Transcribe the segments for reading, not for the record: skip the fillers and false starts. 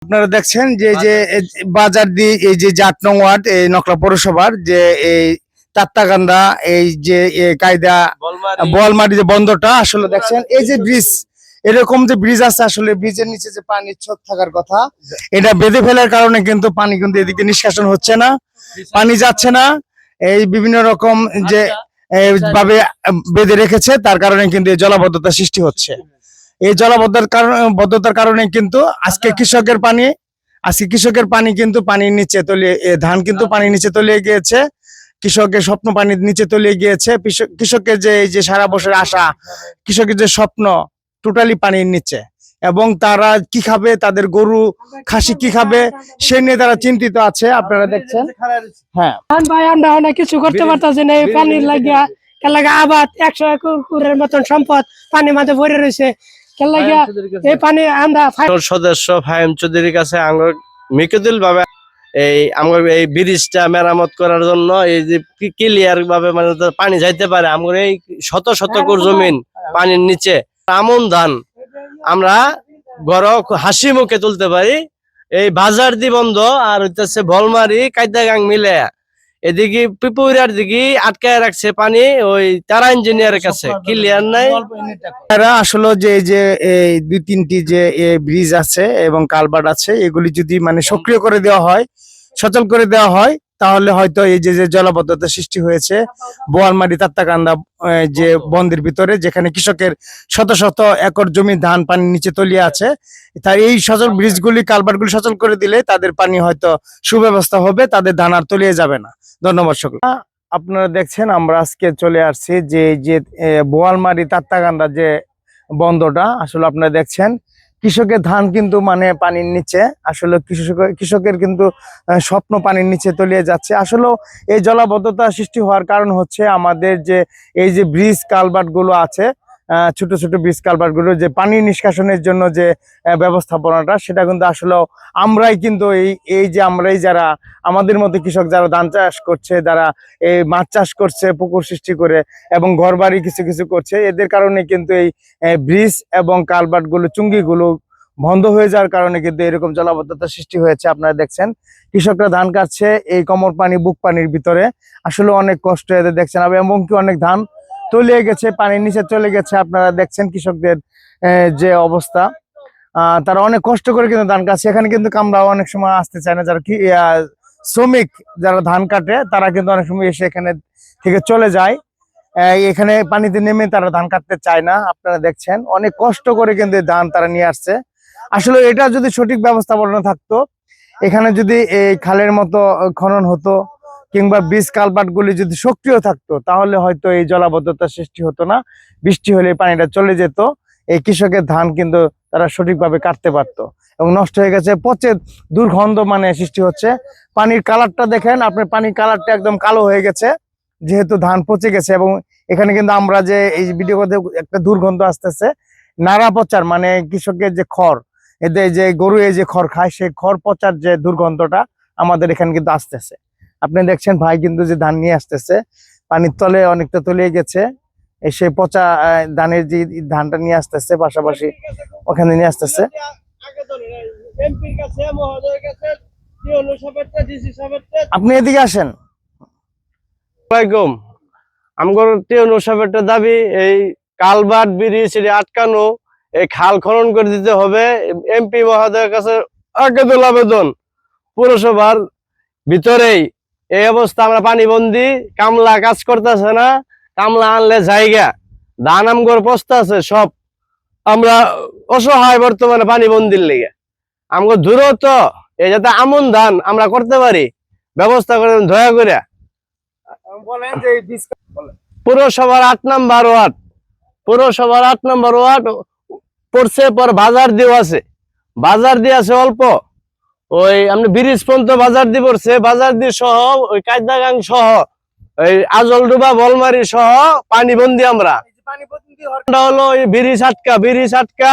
আপনারা দেখছেন যে বাজার দিয়ে এই যে ৮ নং ওয়ার্ড এই নকলা পৌরসভার যে এই তাত্তাকান্দা এই যে কায়দা বলমারি যে বন্দরটা আসলে দেখছেন এই যে ব্রিজ এরকম যে ব্রিজ আছে আসলে ব্রিজের নিচে যে পানির ছোপ থাকার কথা এটা বেঁধে ফেলার কারণে কিন্তু পানি কিন্তু এদিকে নিষ্কাশন হচ্ছে না, পানি যাচ্ছে না। এই বিভিন্ন রকম যে ভাবে বেঁধে রেখেছে তার কারণে কিন্তু এই জলাবদ্ধতা সৃষ্টি হচ্ছে। এই জলাবদ্ধতার কারণে কিন্তু কৃষকের পানি কিন্তু পানির নিচে তলিয়ে ধান কিন্তু পানির নিচে তলিয়ে গিয়েছে, কৃষকের স্বপ্ন পানির নিচে তলিয়ে গিয়েছে, কৃষকের যে এই যে সারা বছরের আশা, কৃষকের যে স্বপ্ন টোটালি পানির নিচে। এবং তারা কি খাবে, তাদের গরু খাসি কি খাবে সে নিয়ে তারা চিন্তিত আছে। আপনারা দেখছেন হ্যাঁ ভাই আমরা অনেক কিছু করতে পারতাছি না এই পানির লাগিয়া। এলাকা আবাদ 100 একরের মতন সম্পদ পানির মাঝে ভরে রয়েছে। এই পানি আমরা সদস্য ফাহিম চৌধুরীর কাছে মিকদুল ভাবে এই ব্রিজটা মেরামত করার জন্য এই যে ক্লিয়ার ভাবে মানে পানি যাইতে পারে আমার এই শত শত জমিন পানির নিচে আমন ধান আমরা গড় হাসি মুখে তুলতে পারি। এই বাজার দি বন্ধ আর হইতেছে বলমারি কায়দাগাং মিলে এদিকে পিপুরার দিকে আটকায় রাখছে পানি ওই তারা ইঞ্জিনিয়ারের কাছে ক্লিয়ার নাই। আসলে যে এই ২-৩টি যে ব্রিজ আছে এবং কালভার্ট আছে এগুলি যদি মানে সক্রিয় করে দেওয়া হয়, সচল করে দেওয়া হয় তাহলে হয়তো এই যে জলাবদ্ধতা সৃষ্টি হয়েছে বোয়ালমারি তাত্তাকান্দা যে বন্দের ভিতরে যেখানে কৃষকের শত শত একর জমি ধান পানির নিচে তলিয়ে আছে, তাই এই সচল ব্রিজগুলি কালভার্টগুলি সচল করে দিলে তাদের পানি হয়তো সুব্যবস্থা হবে, তাদের ধান আর তলিয়ে যাবে না। ধন্যবাদ সকল। আপনারা দেখছেন আমরা আজকে চলে আসছি যে বোয়ালমারি তাত্তাকান্দা যে বন্দরটা আসলে আপনারা দেখছেন কৃষকের ধান কিন্তু মানে পানির নিচে, আসলে কৃষকের কিন্তু স্বপ্ন পানির নিচে তলিয়ে যাচ্ছে। আসলে এই জলাবদ্ধতা সৃষ্টি হওয়ার কারণ হচ্ছে আমাদের যে এই যে ব্রিজ কালভার্ট গুলো আছে, ছোট ছোট ব্রিজ কালভার্ট গুলো যে পানি নিষ্কাশনের জন্য যে ব্যবস্থাপনাটা সেটা কিন্তু আসলে আমরাই যারা আমাদের মতো কৃষক যারা ধান চাষ করছে, যারা এই মাছ চাষ করছে পুকুর সৃষ্টি করে এবং ঘর বাড়ি কিছু কিছু করছে, এদের কারণে কিন্তু এই ব্রিজ এবং কালভার্ট গুলো চুঙ্গি গুলো বন্ধ হয়ে যাওয়ার কারণে কিন্তু এরকম জলাবদ্ধতা সৃষ্টি হয়েছে। আপনারা দেখছেন কৃষকরা ধান কাটছে এই কোমর পানি বুক পানির ভিতরে, আসলে অনেক কষ্ট এদের দেখছেন এমনকি অনেক ধান তলিয়ে গেছে, পানির নিচে চলে গেছে। আপনারা দেখছেন কৃষকদের যে অবস্থা, তারা অনেক কষ্ট করে কিন্তু ধান কাটছে। এখানে কিন্তু কামরাও অনেক সময় আসতে চায় না, যারা কি শ্রমিক যারা ধান কাটে তারা কিন্তু অনেক সময় এসে এখানে থেকে চলে যায়, এখানে পানিতে নেমে তারা ধান কাটতে চায় না। আপনারা দেখছেন অনেক কষ্ট করে কিন্তু ধান তারা নিয়ে আসছে। আসলে এটা যদি সঠিক ব্যবস্থাপনা থাকতো, এখানে যদি এই খালের মতো খনন হতো কিংবা ব্রিজ কালভার্ট গুলি যদি সক্রিয় থাকতো তাহলে হয়তো এই জলাবদ্ধতার সৃষ্টি হতো না। বৃষ্টি হলে পানিটা চলে যেত, এই কৃষকের ধান কিন্তু তারা সঠিকভাবে কাটতে পারতো। এবং নষ্ট হয়ে গেছে, পচে দুর্গন্ধ মানে সৃষ্টি হচ্ছে। পানির কালারটা দেখেন আপনি, পানির কালারটা একদম কালো হয়ে গেছে যেহেতু ধান পচে গেছে। এবং এখানে কিন্তু আমরা যে এই ভিডিও করতে একটা দুর্গন্ধ আসতেছে, নাড়া পচার মানে কৃষকের যে খড়, এদের যে গরু এই যে খড় খায় সেই খড় পচার যে দুর্গন্ধটা আমাদের এখানে কিন্তু আসতেছে। আপনি দেখছেন ভাই কিন্তু যে ধান নিয়ে আসতেছে পানির তলে অনেকটা তলিয়ে গেছে, সে পচা ধানের যে ধানটা নিয়ে আসতেছে পাশাপাশি ওখানে নিয়ে আসতেছে। আপনি এদিকে আসেন। আমগর দাবি এই কালভার্ট ব্রিজ আটকানো, এই খাল খনন করে দিতে হবে। এমপি মহোদয়ের কাছে আবেদন আবেদন পৌরসভার ভিতরেই এই অবস্থা, আমরা পানিবন্দি, কামলা কাজ করতেছে না, কামলা আনলে জায়গা ধান আমগর পস্তা আছে সব, আমরা অসহায় বর্তমানে পানিবন্দির লেগে। আমগর দূরত্ব এই যাতে আমন ধান আমরা করতে পারি ব্যবস্থা করে দয়া করে। পৌরসভার ৮ নম্বর ওয়ার্ড, পৌরসভার ৮ নম্বর ওয়ার্ড পড়ছে, পর বাজার দিয়ে আছে, বাজার দিয়ে আছে অল্প, ওই আপনি ব্রিজ পর্যন্ত বাজার দিয়ে পড়ছে, বাজার দিয়ে সহ ওই কায়দাগাং সহ ওই আজলডুবা বলমারি সহ পানিবন্দি আমরা। হলো ওই ব্রিজ আটকা,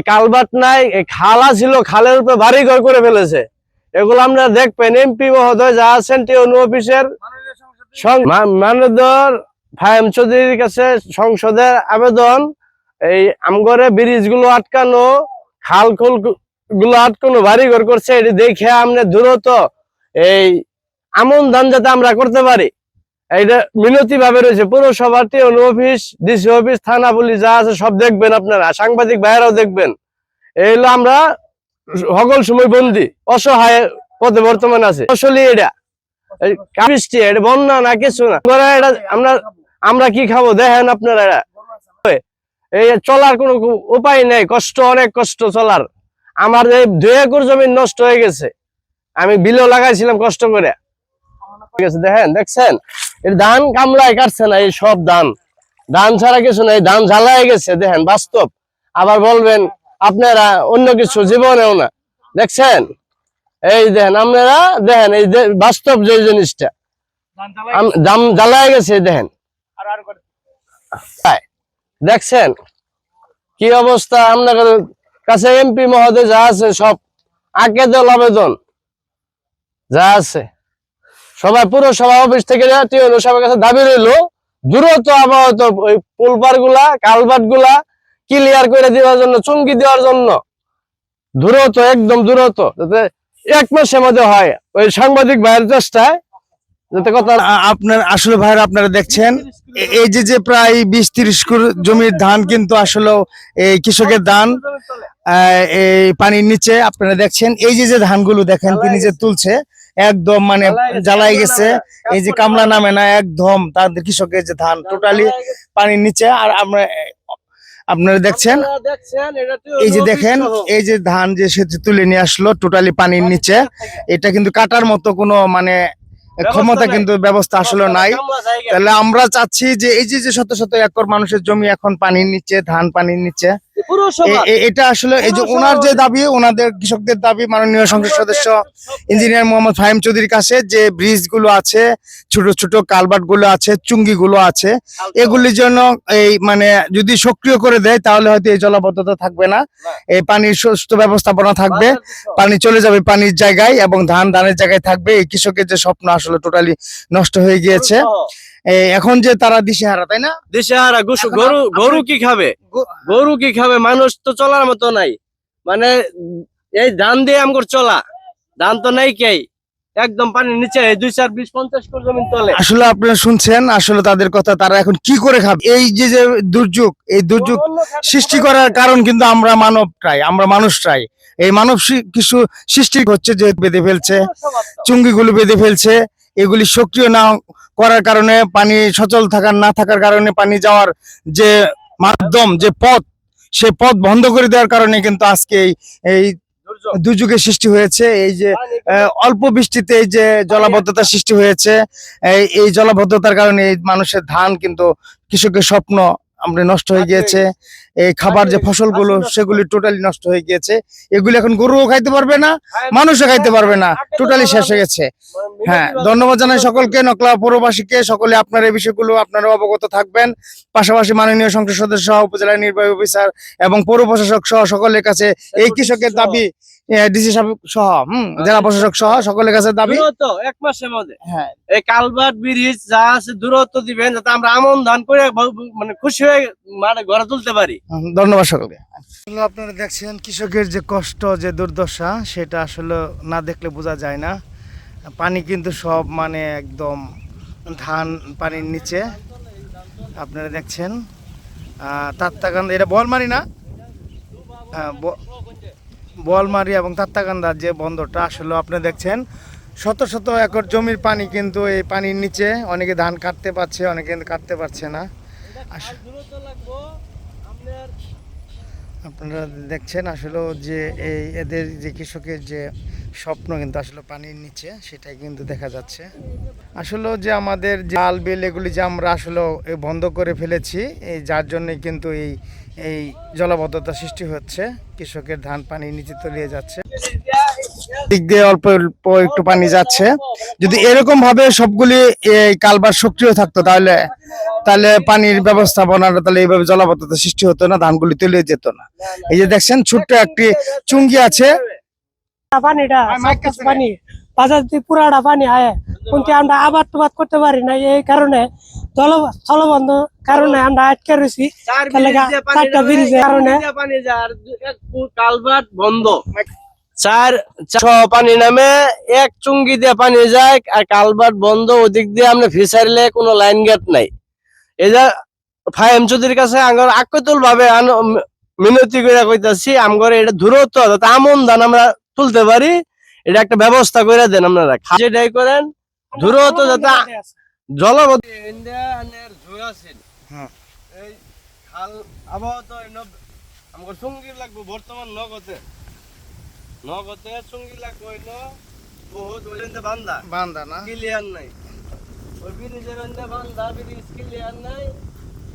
কালভার্ট নাই, খালা ছিল, খালের উপরে বাড়ি ঘর করে ফেলেছে। এগুলো আমরা দেখবেন এমপি মহোদয় যা আছেন টিউন অফিসের মাননীয় ফাহিম চৌধুরীর কাছে সংসদের আবেদন, এই আমগরে ব্রিজ গুলো আটকানো, খাল গুলো আটকানো বাড়ি ঘর করছে, এটি দেখে আমরা দ্রুত এই আমন ধান যাতে আমরা করতে পারি, এইটা মিনতি ভাবে রয়েছে। পৌরসভার টিওন অফিস, ডিসি অফিস, থানা, পুলিশ যা আছে সব দেখবেন, আপনারা সাংবাদিক ভাইয়েরাও দেখবেন। এই হলো আমরা সকল সময় বন্দি, অসহায় পথে বর্তমান আছে। আসলে এটা বৃষ্টি, এটা বন্যা না কিছু না, এটা আমরা কি খাবো দেখেন আপনারা। এটা এই চলার কোনো উপায় নেই, কষ্ট, অনেক কষ্ট চলার। আমার এই 2 একর জমি নষ্ট হয়ে গেছে, আমি বিলও লাগাইছিলাম কষ্ট করে। দেখেন, দেখছেন এই ধান কামলায় কাটছে না, এই সব ধান ছাড়া কিছু নাই, ধান ঝালাই গেছে। দেখেন বাস্তব, আবার বলবেন আপনারা অন্য কিছু, জীবনেও না। দেখছেন এই দেখেন, আপনারা দেখেন এই বাস্তব যে জিনিসটা দাম জ্বালায় গেছে। দেখেন দেখছেন কি অবস্থা। আপনাদের কাছে এমপি মহোদয় যা আছে সব আবেদন আবেদন যা আছে সবাই পুরসভা অফিস থেকে সবার কাছে দাবি রইলো দ্রুত আপাতত ওই পুলপার গুলা, কালভার্ট গুলা ক্লিয়ার করে দেওয়ার জন্য, চুঙ্গি দেওয়ার জন্য দ্রুত, একদম দ্রুত, যাতে 1 মাসের মধ্যে হয়। ওই সাংবাদিক ভাইয়ের চেষ্টায় যাতে কথা। আপনার আসলে ভাইরা আপনারা দেখছেন এই যে প্রায় 20-30 জমির ধান কিন্তু আসলে এই কৃষকের ধান এই পানির নিচে। আপনারা দেখছেন এই যে ধানগুলো দেখেন তিনি যে তুলছে, একদম মানে জ্বালাই গেছে। এই যে কামলা নামে না, একদম তাদের কৃষকের যে ধান টোটালি পানির নিচে। আর আপনারা দেখছেন এই যে দেখেন এই যে ধান যে সে তুলে নিয়ে আসলো টোটালি পানির নিচে। এটা কিন্তু কাটার মতো কোনো মানে ক্ষমতা কিন্তু ব্যবস্থা আসলে নাই। তাহলে আমরা চাচ্ছি যে এই যে শত শত একর মানুষের জমি এখন পানির নিচে, ধান পানির নিচে, এটা আসলে এই যে ওনার যে দাবি, ওনাদের কৃষকদের দাবি মাননীয় সংসদ সদস্য ইঞ্জিনিয়ার মোহাম্মদ ফাহিম চৌধুরীর কাছে, যে ব্রিজ গুলো আছে, ছোট ছোট কালভার্ট গুলো আছে, চুঙ্গি গুলো আছে, এগুলির জন্য এই মানে যদি সক্রিয় করে দেয় তাহলে হয়তো এই জলাবদ্ধতা থাকবে না, এই পানির সুস্থ ব্যবস্থাপনা থাকবে, পানি চলে যাবে পানির জায়গায় এবং ধানের জায়গায় থাকবে। এই কৃষকের যে স্বপ্ন আসলে টোটালি নষ্ট হয়ে গিয়েছে। এখন যে তারা দিশেহারা, তাই না? দিশেহারা। গরু কি খাবে, গরু কি খাবে? মানুষ তো চলার মতো নাই, মানে এই ধান দিয়ে আমগর চলা, ধান তো নাই কে, একদম পানির নিচে 2, 4, 20, 50 করে জমি তলে। আসলে আপনারা শুনছেন আসলে তাদের কথা, তারা এখন কি করে খাবে? এই যে দুর্যোগ, এই দুর্যোগ সৃষ্টি করার কারণ কিন্তু আমরা মানুষরাই। এই মানব কিছু সৃষ্টি হচ্ছে, যে বেঁধে ফেলছে, চুঙ্গিগুলো বেঁধে ফেলছে, এগুলি সক্রিয় না করার কারণে, পানি সচল না থাকার কারণে, পানি যাওয়ার যে মাধ্যম, যে পথ, সেই পথ বন্ধ করে দেওয়ার কারণে কিন্তু আজকে এই দুর্যোগের সৃষ্টি হয়েছে। এই যে অল্প বৃষ্টিতে এই যে জলাবদ্ধতা সৃষ্টি হয়েছে, এই জলাবদ্ধতার কারণে এই মানুষের ধান কিন্তু, কৃষকের স্বপ্ন আমরা নষ্ট হয়ে গিয়েছে। এই খাবার যে ফসলগুলো সেগুলি টোটালি নষ্ট হয়ে গিয়েছে। এগুলি এখন গরুও খাইতে পারবে না, মানুষও খাইতে পারবে না, টোটালি শেষ হয়ে গেছে। হ্যাঁ, ধন্যবাদ জানাই সকলকে, নকলা পৌরবাসীকে। সকলে আপনারা এই বিষয়গুলো আপনারা অবগত থাকবেন। পাশাপাশি মাননীয় সংসদ সদস্য, উপজেলা নির্বাহী অফিসার এবং পৌর প্রশাসক সহ সকলের কাছে এই কৃষকের দাবি, ডিসি সাহেব সহ জেলা প্রশাসক সহ সকলের কাছে দাবি 1 মাসের মধ্যে হ্যাঁ এই কালভার্ট, ব্রিজ যা আছে দূরত্ব দিবেন, যাতে আমরা আমন ধান করে মানে খুশি হয়ে মানে ঘরে তুলতে পারি। ধন্যবাদ সকলকে। আপনারা দেখছেন কৃষকের যে কষ্ট, যে দুর্দশা, সেটা আসলে না দেখলে বোঝা যায় না। পানি কিন্তু সব মানে একদম ধান পানির নিচে। আপনারা দেখছেন তাত্তাকান্দা, এটা বলমারি না, বলমারি এবং তাত্তাকান্দার যে বন্দরটা, আসলে আপনারা দেখছেন শত শত একর জমির পানি কিন্তু এই পানির নিচে। অনেকে ধান কাটতে পারছে, অনেকে কাটতে পারছে না। আপনারা দেখছেন আসলে যে এদের যে কৃষকের যে স্বপ্ন কিন্তু আসলে পানির নিচে, সেটাই কিন্তু দেখা যাচ্ছে। আসলে যে আমাদের জাল বিল এগুলি যে আমরা আসলে বন্ধ করে ফেলেছি, এই যার জন্যই কিন্তু এই জলাবদ্ধতা সৃষ্টি হচ্ছে, কৃষকের ধান পানির নিচে তলিয়ে যাচ্ছে। দিক দিয়ে অল্প অল্প একটু পানি যাচ্ছে। যদি এরকম ভাবে সবগুলি এই কালভার্ট সক্রিয় থাকতো তাহলে পানির ব্যবস্থাপনাটা তাহলে এইভাবে জলাবদ্ধতা সৃষ্টি হতো না, ধানগুলি তলিয়ে যেত না। এই যে দেখছেন ছোট্ট একটি চুঙ্গি আছে, পানিটা পানি বাজার দিয়ে পুরাটা পানি আয়, কিন্তু আমরা আবাদ করতে পারি না। এই কারণে স্থলবন্ধ কারণে আমরা আটকে রয়েছি চারটা ব্রিজের কারণে কালভার্ট বন্ধ, চার পানি নামে এক চুঙ্গি দিয়ে পানি যায় আর কালভার্ট বন্ধ। ওদিক দিয়ে আমরা ফিসারিলে কোনো লাইন গেট নাই। এই যে ফাইম চৌধুরীর কাছে আঙ্গর আকতুল ভাবে মিনতি করে কইতাছি আমগরে এটা দূরত্ব যাতে আমন ধান আমরা তুলতে পারি, এটা একটা ব্যবস্থা করে দেন আপনারা। যেটাই করেন দূরত্ব যাতে জলবদ্ধ হ্যাঁ। এই খাল আবহাওয়া তো আমার সঙ্গী লাগবে বর্তমান নগদে সঙ্গী লাগবে হইলো বহুত বান্দা বান্দা না ক্লিয়ার নাই, ওই ব্রিজের বান্দা ব্রিজ ক্লিয়ার নাই,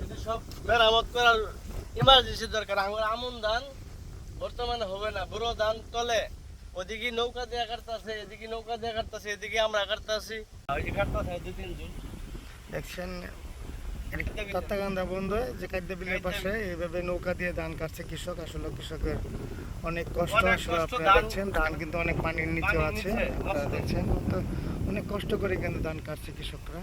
এটা সব মেরামত করার ইমার্জেন্সি দরকার। আমার আমন ধান বর্তমানে হবে না, বুড়ো ধান তলে ওদিকে নৌকা দিয়ে কাটতেছে, এদিকে নৌকা দিয়ে কাটতেছে, এদিকে আমরা কাটতেছি, ওই যে কাটতেছে 2-3 জন দেখছেন তাত্তাগান্ধা বন্ধু যে খাদ্য বিলের পাশে এইভাবে নৌকা দিয়ে ধান কাটছে কৃষক। আসলে কৃষকের অনেক কষ্ট, আসলে আপনারা দেখছেন ধান কিন্তু অনেক পানির নিচে আছে, আপনারা দেখছেন তো অনেক কষ্ট করে কিন্তু ধান কাটছে কৃষকরা।